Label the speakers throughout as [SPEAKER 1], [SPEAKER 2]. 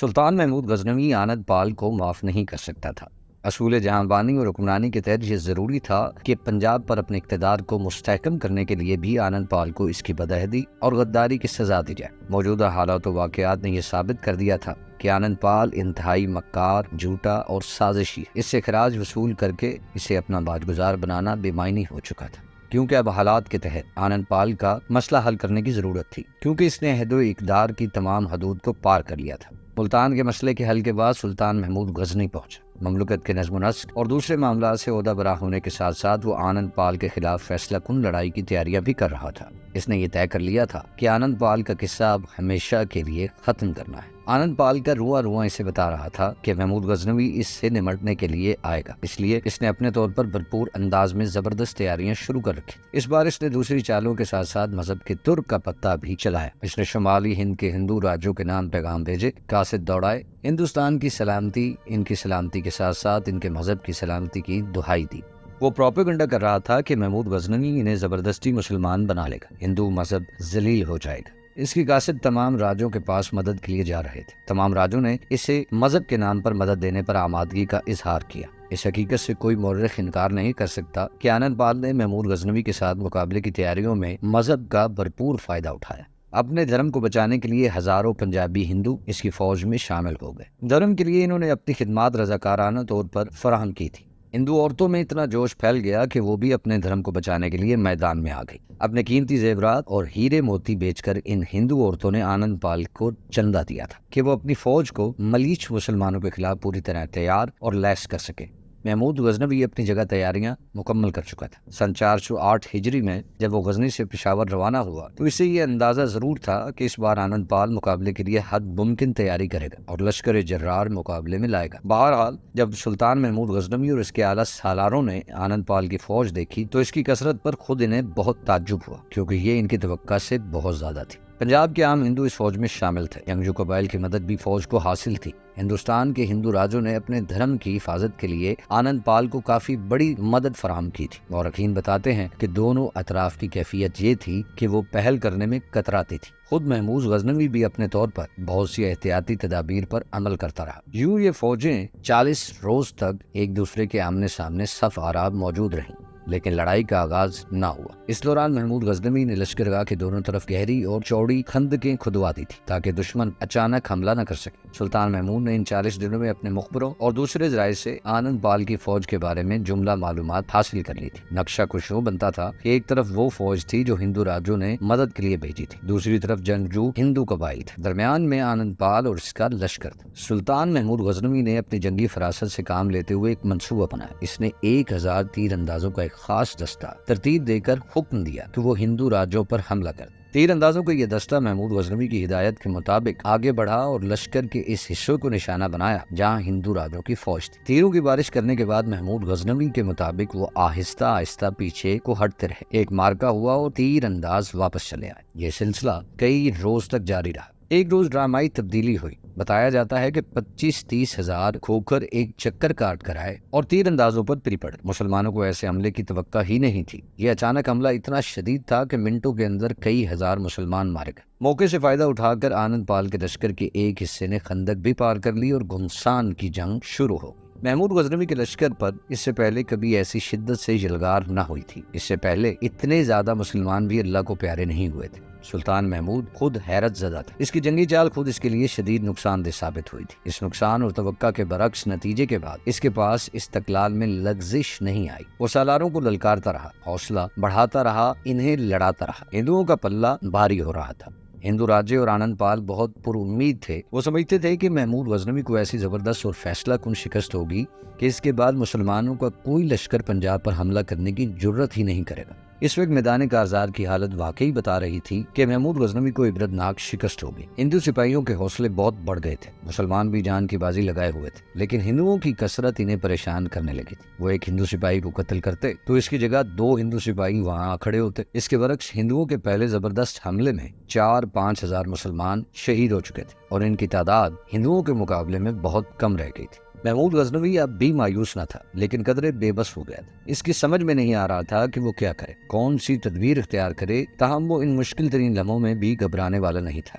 [SPEAKER 1] سلطان محمود غزنوی آنند پال کو معاف نہیں کر سکتا تھا۔ اصول جہاں بانی اور حکمرانی کے تحت یہ ضروری تھا کہ پنجاب پر اپنے اقتدار کو مستحکم کرنے کے لیے بھی آنند پال کو اس کی بدعہدی اور غداری کی سزا دی جائے۔ موجودہ حالات و واقعات نے یہ ثابت کر دیا تھا کہ آنند پال انتہائی مکار، جھوٹا اور سازشی ہے۔ اس سے خراج وصول کر کے اسے اپنا باجگزار بنانا بے معنی ہو چکا تھا، کیونکہ اب حالات کے تحت آنند پال کا مسئلہ حل کرنے کی ضرورت تھی، کیونکہ اس نے عہد و اقدار کی تمام حدود کو پار کر لیا تھا۔ ملتان کے مسئلے کے حل کے بعد سلطان محمود غزنوی پہنچا۔ مملکت کے نظم و نسق اور دوسرے معاملات سے عہدہ برا ہونے کے ساتھ ساتھ وہ آنند پال کے خلاف فیصلہ کن لڑائی کی تیاریاں بھی کر رہا تھا۔ اس نے یہ طے کر لیا تھا کہ آنند پال کا قصہ اب ہمیشہ کے لیے ختم کرنا ہے۔ آنند پال کا رواں رواں اسے بتا رہا تھا کہ محمود غزنوی اس سے نمٹنے کے لیے آئے گا، اس لیے اس نے اپنے طور پر بھرپور انداز میں زبردست تیاریاں شروع کر رکھی۔ اس بار اس نے دوسری چالوں کے ساتھ ساتھ مذہب کے ترک کا پتہ بھی چلایا۔ اس نے شمالی ہند کے ہندو راجوں کے نام پیغام بھیجے، قاصد دوڑائے، ہندوستان کی سلامتی، ان کی سلامتی کے ساتھ ساتھ ان کے مذہب کی سلامتی کی دہائی دی۔ وہ پروپیگنڈا کر رہا تھا کہ محمود غزنوی انہیں زبردستی مسلمان بنا لے گا، ہندو مذہب ذلیل ہو جائے گا۔ اس کی قاصد تمام راجوں کے پاس مدد کے لیے جا رہے تھے۔ تمام راجوں نے اسے مذہب کے نام پر مدد دینے پر آمادگی کا اظہار کیا۔ اس حقیقت سے کوئی مورخ انکار نہیں کر سکتا کہ آنند پال نے محمود غزنوی کے ساتھ مقابلے کی تیاریوں میں مذہب کا بھرپور فائدہ اٹھایا۔ اپنے دھرم کو بچانے کے لیے ہزاروں پنجابی ہندو اس کی فوج میں شامل ہو گئے۔ دھرم کے لیے انہوں نے اپنی خدمات رضاکارانہ طور پر فراہم کی تھی۔ ہندو عورتوں میں اتنا جوش پھیل گیا کہ وہ بھی اپنے دھرم کو بچانے کے لیے میدان میں آ گئی۔ اپنے قیمتی زیورات اور ہیرے موتی بیچ کر ان ہندو عورتوں نے آنند پال کو چندہ دیا تھا کہ وہ اپنی فوج کو ملیچ مسلمانوں کے خلاف پوری طرح تیار اور لیس کر سکے۔ محمود غزنوی اپنی جگہ تیاریاں مکمل کر چکا تھا۔ سن 408 ہجری میں جب وہ غزنی سے پشاور روانہ ہوا تو اسے یہ اندازہ ضرور تھا کہ اس بار آنند پال مقابلے کے لیے حد ممکن تیاری کرے گا اور لشکر جرار مقابلے میں لائے گا۔ بہرحال جب سلطان محمود غزنوی اور اس کے اعلیٰ سالاروں نے آنند پال کی فوج دیکھی تو اس کی کثرت پر خود انہیں بہت تعجب ہوا، کیونکہ یہ ان کی توقع سے بہت زیادہ تھی۔ پنجاب کے عام ہندو اس فوج میں شامل تھے۔ جنگجو قبائل کی مدد بھی فوج کو حاصل تھی۔ ہندوستان کے ہندو راجوں نے اپنے دھرم کی حفاظت کے لیے آنند پال کو کافی بڑی مدد فراہم کی تھی۔ مورخین بتاتے ہیں کہ دونوں اطراف کی کیفیت یہ تھی کہ وہ پہل کرنے میں کتراتی تھی۔ خود محمود غزنوی بھی اپنے طور پر بہت سی احتیاطی تدابیر پر عمل کرتا رہا۔ یوں یہ فوجیں 40 روز تک ایک دوسرے کے آمنے سامنے صف آراب موجود رہیں، لیکن لڑائی کا آغاز نہ ہوا۔ اس دوران محمود غزنوی نے لشکرگاہ کے دونوں طرف گہری اور چوڑی خندقیں کھدوا دی تھی تاکہ دشمن اچانک حملہ نہ کر سکے۔ سلطان محمود نے ان 40 دنوں میں اپنے مخبروں اور دوسرے ذرائع سے آنند پال کی فوج کے بارے میں جملہ معلومات حاصل کر لی تھی۔ نقشہ کش یوں بنتا تھا کہ ایک طرف وہ فوج تھی جو ہندو راجوں نے مدد کے لیے بھیجی تھی، دوسری طرف جنگجو ہندو قبائل تھے، درمیان میں آنند پال اور اس کا لشکر تھا۔ سلطان محمود غزنوی نے اپنی جنگی فراست سے کام لیتے ہوئے ایک منصوبہ بنایا۔ اس نے 1000 تیر اندازوں کا ایک خاص دستہ ترتیب دے کر حکم دیا کہ وہ ہندو راجوں پر حملہ کر دیں۔ تیر اندازوں کا یہ دستہ محمود غزنوی کی ہدایت کے مطابق آگے بڑھا اور لشکر کے اس حصے کو نشانہ بنایا جہاں ہندو راجوں کی فوج تھی۔ تیروں کی بارش کرنے کے بعد محمود غزنوی کے مطابق وہ آہستہ آہستہ پیچھے کو ہٹتے رہے۔ ایک مارکا ہوا اور تیر انداز واپس چلے آئے۔ یہ سلسلہ کئی روز تک جاری رہا۔ ایک روز ڈرامائی تبدیلی ہوئی۔ بتایا جاتا ہے کہ 25-30 ہزار کھوکھر ایک چکر کاٹ کر آئے اور تیر اندازوں پر پری پڑے۔ مسلمانوں کو ایسے حملے کی توقع ہی نہیں تھی۔ یہ اچانک حملہ اتنا شدید تھا کہ منٹوں کے اندر کئی ہزار مسلمان مارے گئے۔ موقع سے فائدہ اٹھا کر آنند پال کے لشکر کے ایک حصے نے خندق بھی پار کر لی اور گھمسان کی جنگ شروع ہو گئی۔ محمود غزنوی کے لشکر پر اس سے پہلے کبھی ایسی شدت سے یلغار نہ ہوئی تھی۔ اس سے پہلے اتنے زیادہ مسلمان بھی اللہ کو پیارے نہیں ہوئے تھے۔ سلطان محمود خود حیرت زدہ تھا۔ اس کی جنگی چال خود اس کے لیے شدید نقصان دہ ثابت ہوئی تھی۔ اس نقصان اور توقع کے برعکس نتیجے کے بعد اس کے پاس استقلال میں لغزش نہیں آئی۔ وہ سالاروں کو للکارتا رہا، حوصلہ بڑھاتا رہا، انہیں لڑاتا رہا۔ ہندوؤں کا پلہ بھاری ہو رہا تھا۔ ہندو راجے اور آنند پال بہت پر امید تھے۔ وہ سمجھتے تھے کہ محمود غزنوی کو ایسی زبردست اور فیصلہ کن شکست ہوگی کہ اس کے بعد مسلمانوں کا کوئی لشکر پنجاب پر حملہ کرنے کی جرت ہی نہیں کرے گا۔ اس وقت میدان کارزار کی حالت واقعی بتا رہی تھی کہ محمود غزنوی کو عبرتناک شکست ہوگی۔ ہندو سپاہیوں کے حوصلے بہت بڑھ گئے تھے۔ مسلمان بھی جان کی بازی لگائے ہوئے تھے، لیکن ہندوؤں کی کثرت انہیں پریشان کرنے لگی تھی۔ وہ ایک ہندو سپاہی کو قتل کرتے تو اس کی جگہ 2 ہندو سپاہی وہاں کھڑے ہوتے۔ اس کے برعکس ہندوؤں کے پہلے زبردست حملے میں 4-5 ہزار مسلمان شہید ہو چکے تھے اور ان کی تعداد ہندوؤں کے مقابلے میں بہت کم رہ گئی تھی۔ محمود غزنوی اب بھی مایوس نہ تھا، لیکن قدرے بے بس ہو گیا تھا۔ اس کی سمجھ میں نہیں آ رہا تھا کہ وہ کیا کرے، کون سی تدبیر اختیار کرے۔ تاہم وہ ان مشکل ترین لمحوں میں بھی گھبرانے والا نہیں تھا۔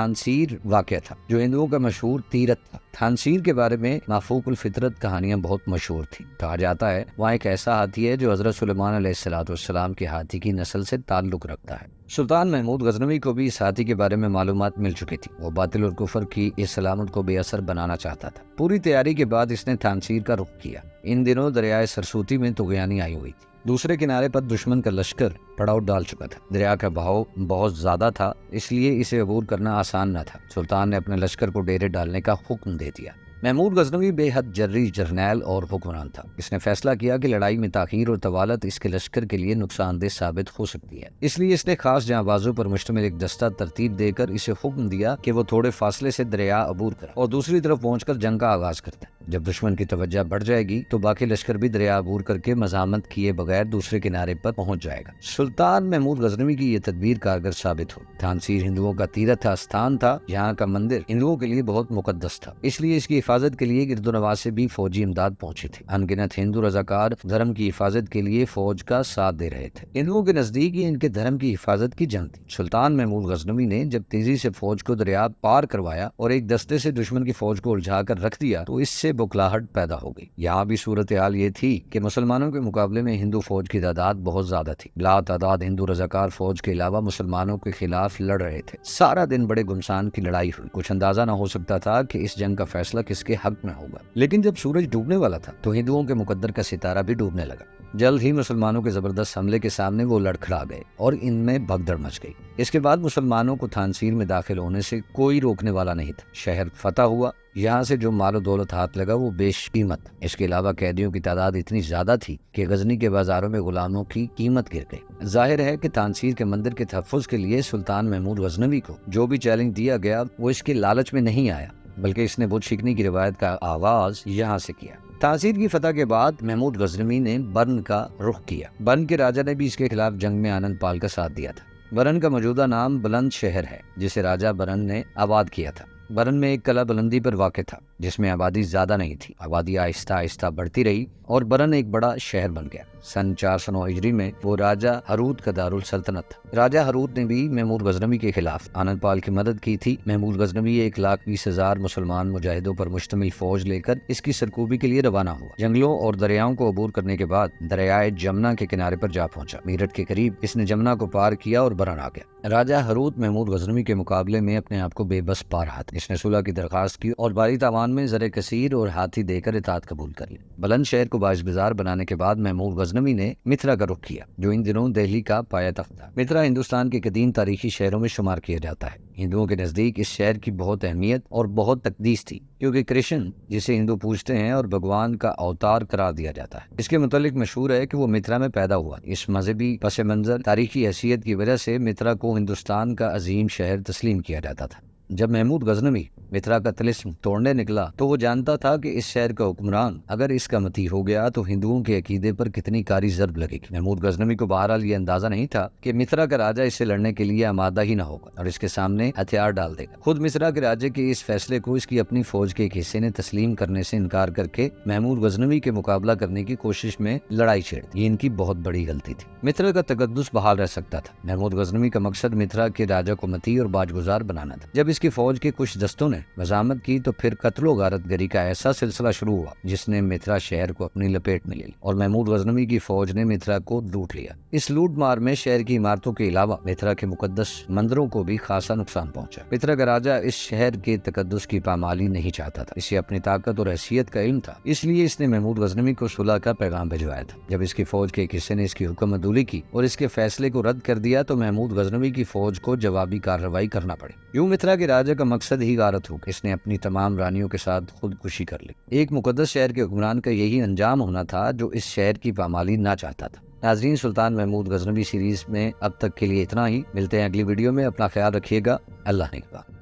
[SPEAKER 1] تھانسیر واقعہ تھا جو ہندوؤں کا مشہور تیرتھ تھا۔ تھانسیر کے بارے میں مافوق الفطرت کہانیاں بہت مشہور تھیں۔ کہا جاتا ہے وہاں ایک ایسا ہاتھی ہے جو حضرت سلیمان علیہ السلام کے ہاتھی کی نسل سے تعلق رکھتا ہے۔ سلطان محمود غزنوی کو بھی اس ہاتھی کے بارے میں معلومات مل چکی تھی۔ وہ باطل اور کفر کی اس علامت کو بے اثر بنانا چاہتا تھا۔ پوری تیاری کے بعد اس نے تھانسیر کا رخ کیا۔ ان دنوں دریائے سرسوتی میں طغیانی آئی ہوئی تھی۔ دوسرے کنارے پر دشمن کا لشکر پڑاؤ ڈال چکا تھا۔ دریا کا بہاؤ بہت زیادہ تھا، اس لیے اسے عبور کرنا آسان نہ تھا۔ سلطان نے اپنے لشکر کو ڈیرے ڈالنے کا حکم دے دیا۔ محمود غزنوی بے حد جرری جرنیل اور حکمران تھا۔ اس نے فیصلہ کیا کہ لڑائی میں تاخیر اور طوالت اس کے لشکر کے لیے نقصان دہ ثابت ہو سکتی ہے، اس لیے اس نے خاص جاں بازوں پر مشتمل ایک دستہ ترتیب دے کر اسے حکم دیا کہ وہ تھوڑے فاصلے سے دریا عبور کرے اور دوسری طرف پہنچ کر جنگ کا آغاز کرتا ہے۔ جب دشمن کی توجہ بڑھ جائے گی تو باقی لشکر بھی دریا عبور کر کے مزاحمت کیے بغیر دوسرے کنارے پر پہنچ جائے گا۔ سلطان محمود غزنوی کی یہ تدبیر کارگر ثابت ہو۔ تھانسیر ہندوؤں کا تیرتھ استھان تھا، یہاں کا مندر ہندوؤں کے لیے بہت مقدس تھا، اس لیے اس کی حفاظت کے لیے گرد و نواح سے بھی فوجی امداد پہنچی تھی۔ انگنت ہندو رضاکار دھرم کی حفاظت کے لیے فوج کا ساتھ دے رہے تھے۔ ہندوؤں کے نزدیک ان کے دھرم کی حفاظت کی جنگ تھی۔ سلطان محمود غزنوی نے جب تیزی سے فوج کو دریا پار کروایا اور ایک دستے سے دشمن کی فوج کو الجھا کر رکھ دیا تو اس سے بکلاہٹ پیدا ہو گئی۔ یہاں بھی صورتحال یہ تھی کہ مسلمانوں کے مقابلے میں ہندو فوج کی تعداد بہت زیادہ تھی۔ بلا تعداد ہندو رضاکار فوج کے علاوہ مسلمانوں کے خلاف لڑ رہے تھے۔ سارا دن بڑے گمسان کی لڑائی ہوئی۔ کچھ اندازہ نہ ہو سکتا تھا کہ اس جنگ کا فیصلہ کس کے حق میں ہوگا، لیکن جب سورج ڈوبنے والا تھا تو ہندوؤں کے مقدر کا ستارہ بھی ڈوبنے لگا۔ جلد ہی مسلمانوں کے زبردست حملے کے سامنے وہ لڑکھڑا گئے اور ان میں بھگدڑ مچ گئی۔ اس کے بعد مسلمانوں کو تھانسیر میں داخل ہونے سے کوئی روکنے والا نہیں تھا۔ شہر فتح ہوا، یہاں سے جو مال و دولت ہاتھ لگا وہ بیش قیمت۔ اس کے علاوہ قیدیوں کی تعداد اتنی زیادہ تھی کہ غزنی کے بازاروں میں غلاموں کی قیمت گر گئی۔ ظاہر ہے کہ تھانسیر کے مندر کے تحفظ کے لیے سلطان محمود غزنوی کو جو بھی چیلنج دیا گیا وہ اس کے لالچ میں نہیں آیا، بلکہ اس نے بت شکنی کی روایت کا آغاز یہاں سے کیا۔ تھانسیر کی فتح کے بعد محمود غزنوی نے برن کا رخ کیا۔ برن کے راجہ نے بھی اس کے خلاف جنگ میں آنند پال کا ساتھ دیا تھا۔ برن کا موجودہ نام بلند شہر ہے، جسے راجہ برن نے آباد کیا تھا۔ برن میں ایک قلعہ بلندی پر واقع تھا جس میں آبادی زیادہ نہیں تھی۔ آبادی آہستہ آہستہ بڑھتی رہی اور برن ایک بڑا شہر بن گیا۔ سن 409 ہجری میں وہ راجہ ہروت کا دارالسلطنت تھا۔ راجہ ہروت نے بھی محمود غزنوی کے خلاف آنند پال کی مدد کی تھی۔ محمود غزنوی 1,20,000 مسلمان مجاہدوں پر مشتمل فوج لے کر اس کی سرکوبی کے لیے روانہ ہوا۔ جنگلوں اور دریاؤں کو عبور کرنے کے بعد دریائے جمنا کے کنارے پر جا پہنچا۔ میرٹھ کے قریب اس نے جمنا کو پار کیا اور برن آ گیا۔ راجہ ہروت محمود غزنوی کے مقابلے میں اپنے آپ کو بے بس پا رہا تھا۔ اس نے صلح کی درخواست کی اور بھاری تاوان میں زر کثیر اور ہاتھی دے کر اطاعت قبول کر لی۔ بلند شہر کو باعث بازار بنانے کے بعد محمود غزنوی نے متھرا کا رخ کیا، جو ان دنوں دہلی کا پایہ تخت تھا۔ متھرا ہندوستان کے قدیم تاریخی شہروں میں شمار کیا جاتا ہے۔ ہندوؤں کے نزدیک اس شہر کی بہت اہمیت اور بہت تقدیس تھی، کیونکہ کرشن جسے ہندو پوجتے ہیں اور بھگوان کا اوتار قرار دیا جاتا ہے، اس کے متعلق مشہور ہے کہ وہ متھرا میں پیدا ہوا۔ اس مذہبی پس منظر تاریخی حیثیت کی وجہ سے متھرا کو ہندوستان کا عظیم شہر تسلیم کیا جاتا تھا۔ جب محمود غزنوی متھرا کا طلسم توڑنے نکلا تو وہ جانتا تھا کہ اس شہر کا حکمران اگر اس کا مطیع ہو گیا تو ہندوؤں کے عقیدے پر کتنی کاری ضرب لگے گی۔ محمود غزنوی کو بہرحال یہ اندازہ نہیں تھا کہ متھرا کا راجہ اس سے لڑنے کے لیے آمادہ ہی نہ ہوگا اور اس کے سامنے ہتھیار ڈال دے گا۔ خود متھرا کے راجے کے اس فیصلے کو اس کی اپنی فوج کے ایک حصے نے تسلیم کرنے سے انکار کر کے محمود غزنوی کے مقابلہ کرنے کی کوشش میں لڑائی چھیڑ دی۔ یہ ان کی بہت بڑی غلطی تھی۔ متھرا کا تقدس بحال رہ سکتا تھا۔ محمود غزنوی کا مقصد متھرا کے راجہ کو مطیع اور باجگزار بنانا تھا۔ جب اس کی فوج کے کچھ دستوں نے مزاحمت کی تو پھر قتل و غارت گری کا ایسا سلسلہ شروع ہوا جس نے متھرا شہر کو اپنی لپیٹ میں لے لی اور محمود غزنوی کی فوج نے متھرا کو لوٹ لیا۔ اس لوٹ مار میں شہر کی عمارتوں کے علاوہ متھرا کے مقدس مندروں کو بھی خاصا نقصان پہنچا۔ متھرا کا راجہ اس شہر کے تقدس کی پامالی نہیں چاہتا تھا، اسے اپنی طاقت اور حیثیت کا علم تھا، اس لیے اس نے محمود غزنوی کو صلح کا پیغام بھجوایا تھا۔ جب اس کی فوج کے ایک حصے نے اس کی حکم عدولی کی اور اس کے فیصلے کو رد کر دیا تو محمود غزنوی کی فوج کو جوابی کارروائی کرنا پڑی۔ یوں متھرا کے راجہ کا مقصد ہی غارت ہو، اس نے اپنی تمام رانیوں کے ساتھ خودکشی کر لی۔ ایک مقدس شہر کے حکمران کا یہی انجام ہونا تھا جو اس شہر کی پامالی نہ چاہتا تھا۔ ناظرین، سلطان محمود غزنوی سیریز میں اب تک کے لیے اتنا ہی۔ ملتے ہیں اگلی ویڈیو میں، اپنا خیال رکھیے گا۔ اللہ نگہبان۔